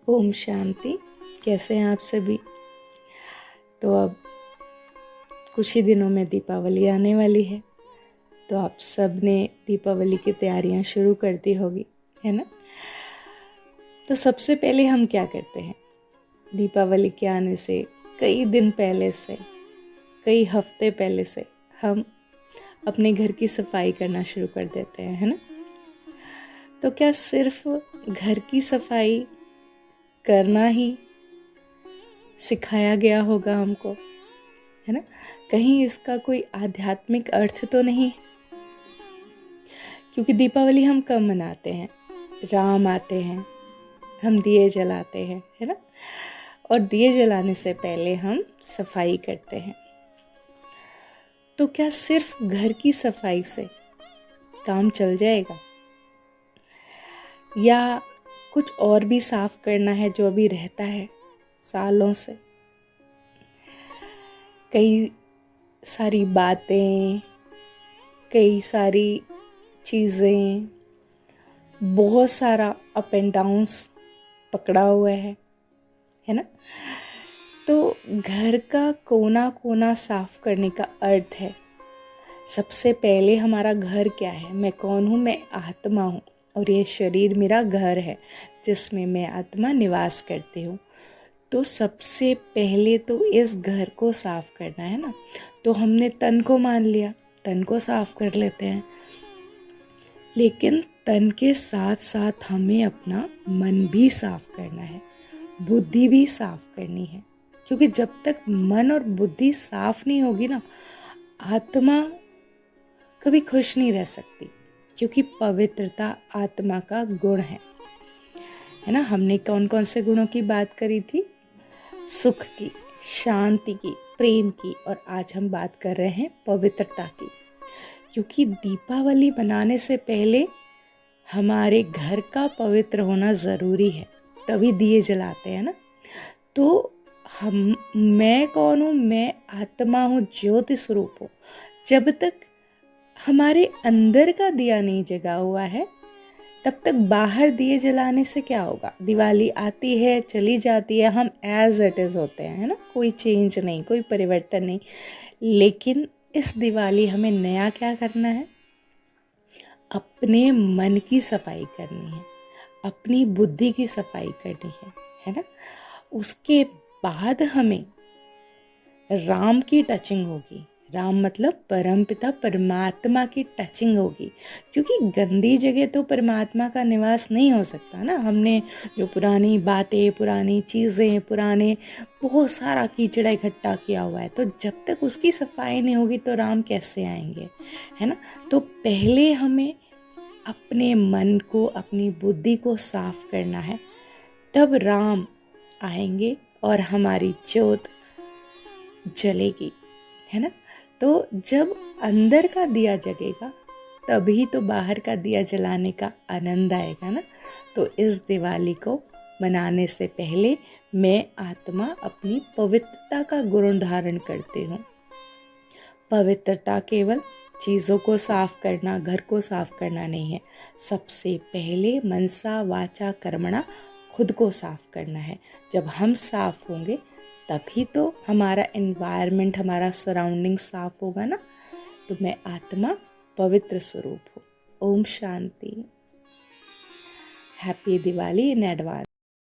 ओम शांति। कैसे हैं आप सभी। तो अब कुछ ही दिनों में दीपावली आने वाली है, तो आप सब ने दीपावली की तैयारियां शुरू कर दी होगी, है ना। तो सबसे पहले हम क्या करते हैं, दीपावली के आने से कई दिन पहले से, कई हफ्ते पहले से हम अपने घर की सफाई करना शुरू कर देते हैं, है ना। तो क्या सिर्फ घर की सफाई करना ही सिखाया गया होगा हमको, है ना। कहीं इसका कोई आध्यात्मिक अर्थ तो नहीं, क्योंकि दीपावली हम कब मनाते हैं, राम आते हैं, हम दिए जलाते हैं, है ना। और दिए जलाने से पहले हम सफाई करते हैं। तो क्या सिर्फ घर की सफाई से काम चल जाएगा, या कुछ और भी साफ करना है जो अभी रहता है सालों से। कई सारी बातें, कई सारी चीज़ें, बहुत सारा अप एंड डाउन्स पकड़ा हुआ है ना। तो घर का कोना कोना साफ करने का अर्थ है, सबसे पहले हमारा घर क्या है, मैं कौन हूँ, मैं आत्मा हूँ और ये शरीर मेरा घर है जिसमें मैं आत्मा निवास करती हूँ। तो सबसे पहले तो इस घर को साफ करना है ना। तो हमने तन को मान लिया, तन को साफ कर लेते हैं, लेकिन तन के साथ साथ हमें अपना मन भी साफ करना है, बुद्धि भी साफ करनी है। क्योंकि जब तक मन और बुद्धि साफ नहीं होगी ना, आत्मा कभी खुश नहीं रह सकती, क्योंकि पवित्रता आत्मा का गुण है ना। हमने कौन कौन से गुणों की बात करी थी, सुख की, शांति की, प्रेम की, और आज हम बात कर रहे हैं पवित्रता की। क्योंकि दीपावली मनाने से पहले हमारे घर का पवित्र होना ज़रूरी है, तभी दिए जलाते हैं ना। तो मैं कौन हूँ, मैं आत्मा हूँ, ज्योति स्वरूप हूँ। जब तक हमारे अंदर का दिया नहीं जगा हुआ है, तब तक बाहर दिए जलाने से क्या होगा। दिवाली आती है, चली जाती है, हम एज इट इज़ होते हैं, है ना। कोई चेंज नहीं, कोई परिवर्तन नहीं। लेकिन इस दिवाली हमें नया क्या करना है, अपने मन की सफाई करनी है, अपनी बुद्धि की सफाई करनी है ना। उसके बाद हमें राम की टचिंग होगी। राम मतलब परमपिता परमात्मा की टचिंग होगी, क्योंकि गंदी जगह तो परमात्मा का निवास नहीं हो सकता ना। हमने जो पुरानी बातें, पुरानी चीज़ें, पुराने बहुत सारा कीचड़ा इकट्ठा किया हुआ है, तो जब तक उसकी सफाई नहीं होगी तो राम कैसे आएंगे, है ना। तो पहले हमें अपने मन को, अपनी बुद्धि को साफ करना है, तब राम आएंगे और हमारी ज्योत जलेगी, है ना। तो जब अंदर का दिया जगेगा, तभी तो बाहर का दिया जलाने का आनंद आएगा ना। तो इस दिवाली को मनाने से पहले मैं आत्मा अपनी पवित्रता का गुण धारण करती हूँ। पवित्रता केवल चीज़ों को साफ करना, घर को साफ करना नहीं है। सबसे पहले मनसा वाचा कर्मणा, खुद को साफ करना है। जब हम साफ होंगे तभी तो हमारा एनवायरनमेंट, हमारा सराउंडिंग साफ होगा ना। तो मैं आत्मा पवित्र स्वरूप हूँ। ओम शांति। Happy Diwali in advance.